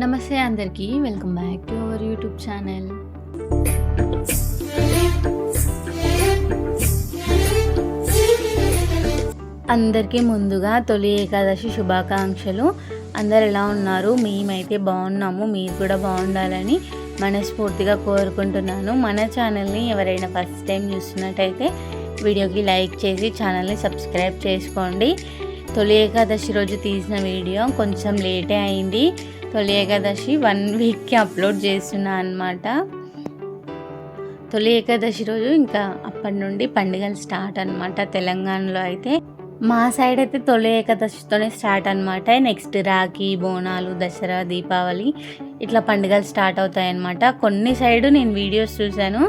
నమస్తే అందరికీ welcome back to our YouTube channel. అందరికీ ముందుగా తొలి ఏకాదశి శుభాకాంక్షలు. అందరు ఎలా ఉన్నారు? మేమైతే బాగున్నాము, మీరు కూడా బాగుండాలని మనస్ఫూర్తిగా కోరుకుంటున్నాను. మన ఛానల్ని ఎవరైనా ఫస్ట్ టైం చూస్తున్నట్టయితే వీడియోకి లైక్ చేసి ఛానల్ని సబ్స్క్రైబ్ చేసుకోండి. తొలి ఏకాదశి రోజు తీసిన వీడియో కొంచెం లేటే అయింది. తొలి ఏకాదశి 1 వీక్కి అప్లోడ్ చేస్తున్నా అన్నమాట. తొలి ఏకాదశి రోజు ఇంకా అప్పటి నుండి పండుగలు స్టార్ట్ అనమాట. తెలంగాణలో అయితే మా సైడ్ అయితే తొలి ఏకాదశితోనే స్టార్ట్ అనమాట. నెక్స్ట్ రాఖీ, బోనాలు, దసరా, దీపావళి ఇట్లా పండుగలు స్టార్ట్ అవుతాయి అన్నమాట. కొన్ని సైడు నేను వీడియోస్ చూశాను,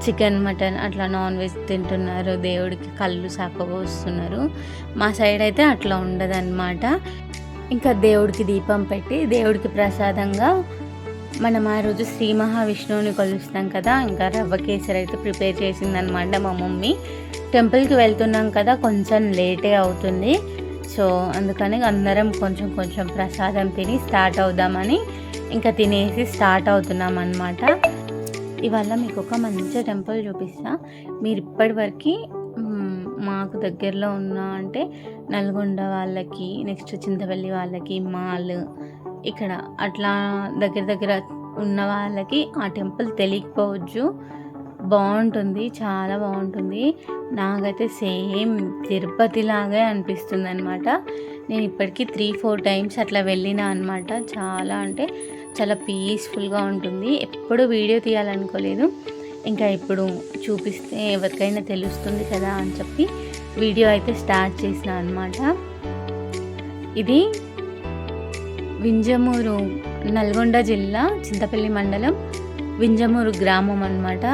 చికెన్, మటన్ అట్లా నాన్ వెజ్ తింటున్నారు, దేవుడికి కళ్ళు సాకపోస్తున్నారు. మా సైడ్ అయితే అట్లా ఉండదన్నమాట. ఇంకా దేవుడికి దీపం పెట్టి దేవుడికి ప్రసాదంగా మనం ఆ రోజు శ్రీ మహావిష్ణువుని కొలుస్తాం కదా. ఇంకా రవ్వ కేసరి అయితే ప్రిపేర్ చేసిందనమాట మా మమ్మీ. టెంపుల్కి వెళ్తున్నాం కదా, కొంచెం లేటే అవుతుంది. సో అందుకని అందరం కొంచెం కొంచెం ప్రసాదం తిని స్టార్ట్ అవుదామని ఇంకా తినేసి స్టార్ట్ అవుతున్నాం అన్నమాట. ఇవాళ మీకు ఒక మంచి టెంపుల్ చూపిస్తా. మీరు ఇప్పటివరకు మాకు దగ్గరలో ఉన్న అంటే నల్గొండ వాళ్ళకి, నెక్స్ట్ చింతపల్లి వాళ్ళకి, మాల్ ఇక్కడ అట్లా దగ్గర దగ్గర ఉన్న వాళ్ళకి ఆ టెంపుల్ తెలియకపోవచ్చు. బాగుంటుంది, చాలా బాగుంటుంది. నాకైతే సేమ్ తిరుపతి లాగే అనిపిస్తుంది అనమాట. నేను ఇప్పటికీ 3-4 టైమ్స్ అట్లా వెళ్ళినా అనమాట. చాలా అంటే చాలా పీస్ఫుల్గా ఉంటుంది. ఎప్పుడు వీడియో తీయాలనుకోలేదు, ఇంకా ఇప్పుడు చూపిస్తే ఎవరికైనా తెలుస్తుంది కదా అని చెప్పి వీడియో అయితే స్టార్ట్ చేసిన అనమాట. ఇది వింజమూరు, నల్గొండ జిల్లా, చింతపల్లి మండలం, వింజమూరు గ్రామం అనమాట.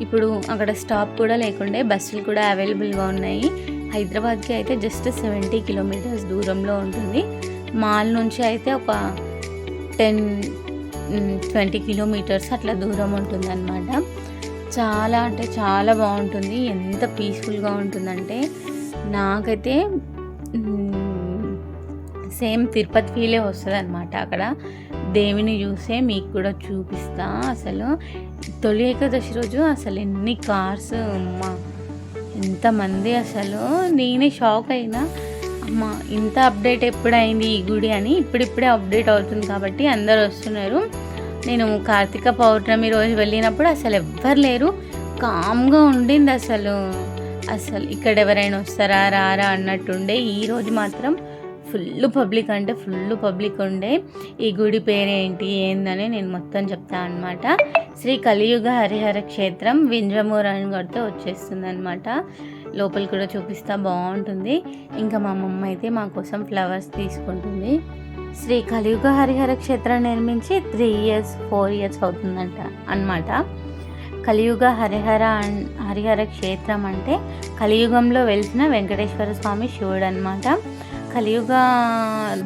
ఇప్పుడు అక్కడ స్టాప్ కూడా లేకుండే, బస్సులు కూడా అవైలబుల్గా ఉన్నాయి. హైదరాబాద్కి అయితే జస్ట్ 70 కిలోమీటర్స్ దూరంలో ఉంటుంది. మాల్ నుంచి అయితే ఒక 10-20 కిలోమీటర్స్ అట్లా దూరం ఉంటుంది అనమాట. చాలా అంటే చాలా బాగుంటుంది. ఎంత పీస్ఫుల్గా ఉంటుందంటే నాకైతే సేమ్ తిరుపతి ఫీలే వస్తుంది అనమాట. అక్కడ దేవుని చూసే మీకు కూడా చూపిస్తా. అసలు తొలి ఏకాదశి రోజు అసలు ఎన్ని కార్స్, అమ్మ ఎంతమంది, అసలు నేనే షాక్ అయినా. అమ్మ ఇంత అప్డేట్ ఎప్పుడైంది ఈ గుడి అని. ఇప్పుడిప్పుడే అప్డేట్ అవుతుంది కాబట్టి అందరు వస్తున్నారు. నేను కార్తీక పౌర్ణమి రోజు వెళ్ళినప్పుడు అసలు ఎవ్వరు లేరు, కామ్గా ఉండింది. అసలు ఇక్కడ ఎవరైనా వస్తారా రారా అన్నట్టుండే. ఈరోజు మాత్రం ఫుల్ పబ్లిక్, అంటే ఫుల్ పబ్లిక్ ఉండే. ఈ గుడి పేరేంటి ఏందని నేను మొత్తం చెప్తాను అనమాట. శ్రీ కలియుగ హరిహర క్షేత్రం వింజమూరు అని కొడితే వచ్చేస్తుంది అనమాట. లోపల కూడా చూపిస్తా, బాగుంటుంది. ఇంకా మా మమ్మ అయితే మా కోసం ఫ్లవర్స్ తీసుకుంటుంది. శ్రీ కలియుగ హరిహర క్షేత్రం నిర్మించి 3-4 ఇయర్స్ అవుతుందంట అన్నమాట. కలియుగ హరిహర క్షేత్రం అంటే కలియుగంలో వెలిసిన వెంకటేశ్వర స్వామి శివుడు అనమాట. కలియుగ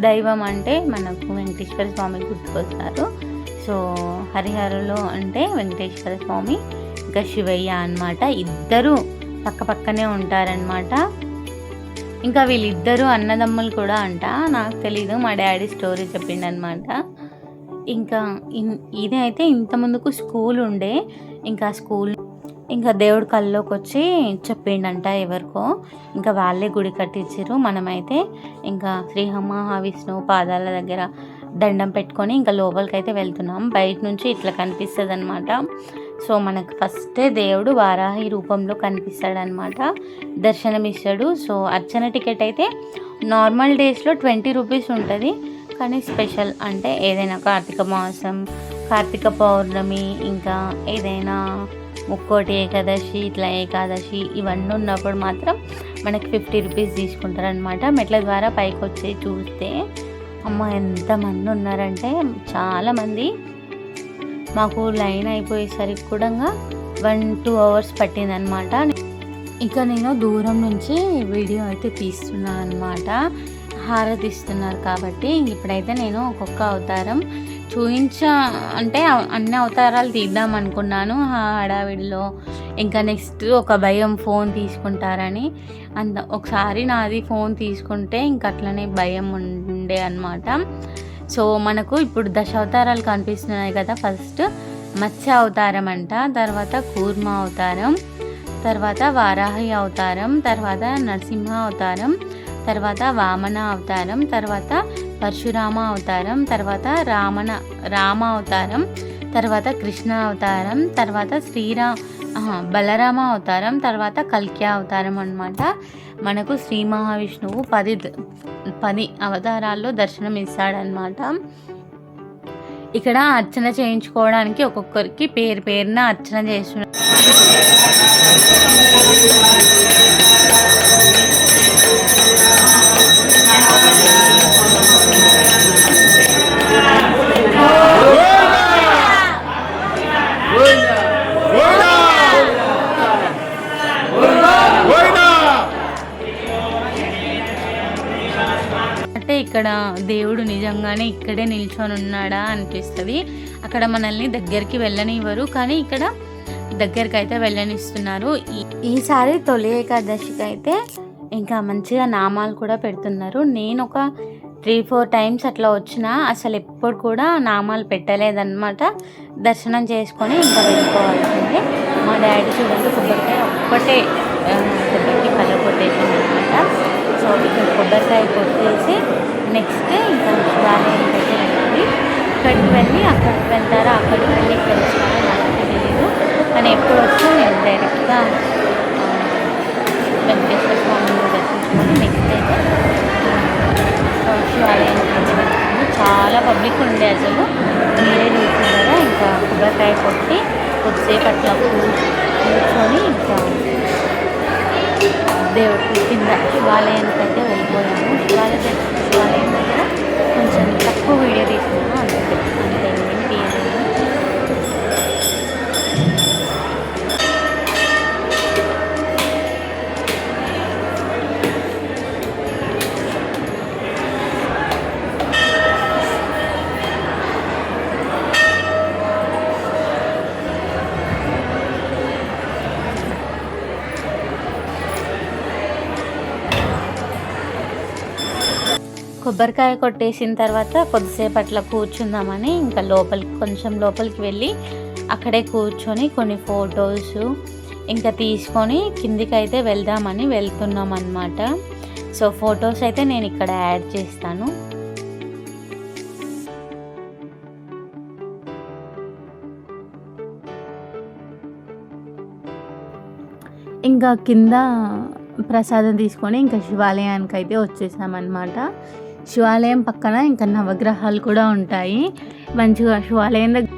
దైవం అంటే మనకు వెంకటేశ్వర స్వామి గుర్తుకొస్తారు. సో హరిహరలో అంటే వెంకటేశ్వర స్వామి ఇంకా శివయ్య అనమాట. ఇద్దరు పక్క పక్కనే ఉంటారనమాట. ఇంకా వీళ్ళిద్దరూ అన్నదమ్ములు కూడా అంట, నాకు తెలీదు, మా డాడీ స్టోరీ చెప్పిండనమాట. ఇంకా ఇది అయితే ఇంత ముందుకు స్కూల్ ఉండే, ఇంకా స్కూల్ ఇంకా దేవుడు కల్లోకి వచ్చి చెప్పిండంట ఎవరికో, ఇంకా వాళ్ళే గుడి కట్టించారు. మనమైతే ఇంకా శ్రీ మహావిష్ణువు పాదాల దగ్గర దండం పెట్టుకొని ఇంకా లోపలికి అయితే వెళ్తున్నాం. బయట నుంచి ఇట్లా కనిపిస్తుంది అనమాట. సో మనకు ఫస్టే దేవుడు వారాహి రూపంలో కనిపిస్తాడనమాట, దర్శనమిస్తాడు. సో అర్చన టికెట్ అయితే నార్మల్ డేస్లో 20 రూపీస్ ఉంటుంది. కానీ స్పెషల్ అంటే ఏదైనా కార్తీక మాసం, కార్తీక పౌర్ణమి, ఇంకా ఏదైనా ముక్కోటి ఏకాదశి, ఇట్లా ఏకాదశి ఇవన్నీ ఉన్నప్పుడు మాత్రం మనకి 50 రూపీస్ తీసుకుంటారనమాట. మెట్ల ద్వారా పైకి వచ్చి చూస్తే అమ్మ ఎంతమంది ఉన్నారంటే చాలామంది. మాకు లైన్ అయిపోయేసరికి కూడా 1-2 అవర్స్ పట్టిందనమాట. ఇంకా నేను దూరం నుంచి వీడియో అయితే తీస్తున్నాను అనమాట. హారతి ఇస్తున్నారు కాబట్టి ఇప్పుడైతే నేను ఒక్కొక్క అవతారం అంటే అన్ని అవతారాలు తీద్దాం అనుకున్నాను హడావిడిలో. ఇంకా నెక్స్ట్ ఒక భయం, ఫోన్ తీసుకుంటారని. ఒకసారి నాది ఫోన్ తీసుకుంటే ఇంక అట్లనే భయం ఉండే అనమాట. సో మనకు ఇప్పుడు దశావతారాలు కనిపిస్తున్నాయి కదా. ఫస్ట్ మత్స్య అవతారం అంట, తర్వాత కూర్మ అవతారం, తర్వాత వారాహి అవతారం, తర్వాత నరసింహ అవతారం, తర్వాత వామన అవతారం, తర్వాత పరశురామ అవతారం, తర్వాత రామ అవతారం, తర్వాత కృష్ణ అవతారం, తర్వాత బలరామ అవతారం, తర్వాత కల్కి అవతారం అన్నమాట. మనకు శ్రీ మహావిష్ణువు 10 అవతారాల్లో దర్శనం ఇస్తాడనమాట. ఇక్కడ అర్చన చేయించుకోవడానికి ఒక్కొక్కరికి పేరున అర్చన చేస్తున్నారు. అంటే ఇక్కడ దేవుడు నిజంగానే ఇక్కడే నిల్చొని ఉన్నాడా అనిపిస్తుంది. అక్కడ మనల్ని దగ్గరికి వెళ్ళనివ్వరు, కానీ ఇక్కడ దగ్గరికి అయితే వెళ్ళనిస్తున్నారు. ఈసారి తొలి ఏకాదశికి అయితే ఇంకా మంచిగా నామాలు కూడా పెడుతున్నారు. నేను ఒక 3-4 టైమ్స్ అట్లా వచ్చినా అసలు ఎప్పుడు కూడా నామాలు పెట్టలేదన్నమాట. దర్శనం చేసుకొని ఇంకా వెళ్ళిపోవాల్సిందే. మా డాడీ చూడండి కొబ్బరికాయ ఒక్కటే కొబ్బరికి కలర్ కొట్టేసింది అనమాట. సో ఇక్కడ కొబ్బరికాయ కొట్టేసి నెక్స్ట్ ఇంకా శివాలయానికి అయితే వెళ్ళాలి. ఇక్కడికి వెళ్ళి అక్కడికి వెళ్తారా, అక్కడికి వెళ్ళి ఇక్కడ వచ్చారో నాకు తెలియదు, కానీ ఎప్పుడు వచ్చా నేను డైరెక్ట్గా వెంకటేశ్వర స్వామిని దర్శించుకొని నెక్స్ట్ అయితే శివాలయానికి అయితే వెళ్తాను. చాలా పబ్లిక్ ఉండే, అసలు మీరే చూసారు కదా. ఇంకా కొబ్బరికాయ కొట్టి కొద్దిసేపు అట్లా కూర్చొని ఇంకా దేవుడి కింద శివాలయానికి అయితే వెళ్ళిపోయాము. శివాలయం దగ్గర కొంచెం తక్కువ వీడియో తీసుకున్నాము, అంతే ఏం తీయలేదు. కొబ్బరికాయ కొట్టేసిన తర్వాత కొద్దిసేపు అట్లా కూర్చుందామని ఇంకా కొంచెం లోపలికి వెళ్ళి అక్కడే కూర్చొని కొన్ని ఫొటోస్ ఇంకా తీసుకొని కిందికి అయితే వెళ్దామని వెళ్తున్నాం అన్నమాట. సో ఫొటోస్ అయితే నేను ఇక్కడ యాడ్ చేస్తాను. ఇంకా కింద ప్రసాదం తీసుకొని ఇంకా శివాలయానికి అయితే వచ్చేసామన్నమాట. శివాలయం పక్కన ఇంకా నవగ్రహాలు కూడా ఉంటాయి. మంచిగా శివాలయం దగ్గర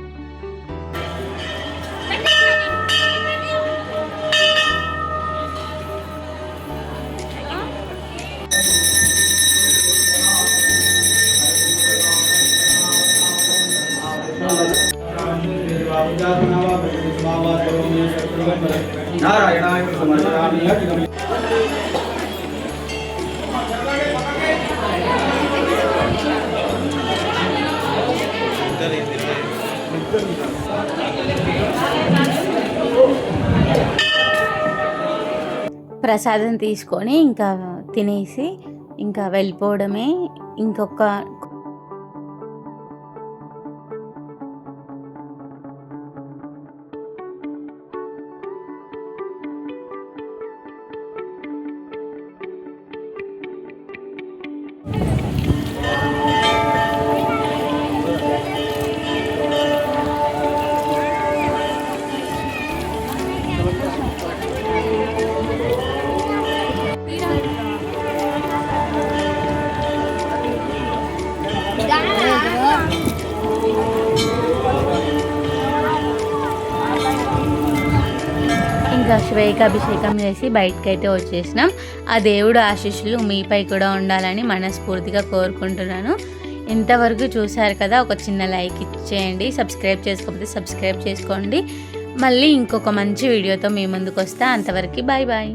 ప్రసాదం తీసుకొని ఇంకా తినేసి ఇంకా వెళ్ళిపోవడమే. ఇంకొక ఇంకా శివైకాభిషేకం చేసి బయటకైతే వచ్చేసినాం. ఆ దేవుడు ఆశీస్సులు మీపై కూడా ఉండాలని మనస్ఫూర్తిగా కోరుకుంటున్నాను. ఇంతవరకు చూశారు కదా, ఒక చిన్న లైక్ ఇచ్చేయండి. సబ్స్క్రైబ్ చేసుకోకపోతే సబ్స్క్రైబ్ చేసుకోండి. మళ్ళీ ఇంకొక మంచి వీడియోతో మీ ముందుకు వస్తా. అంతవరకు బాయ్ బాయ్.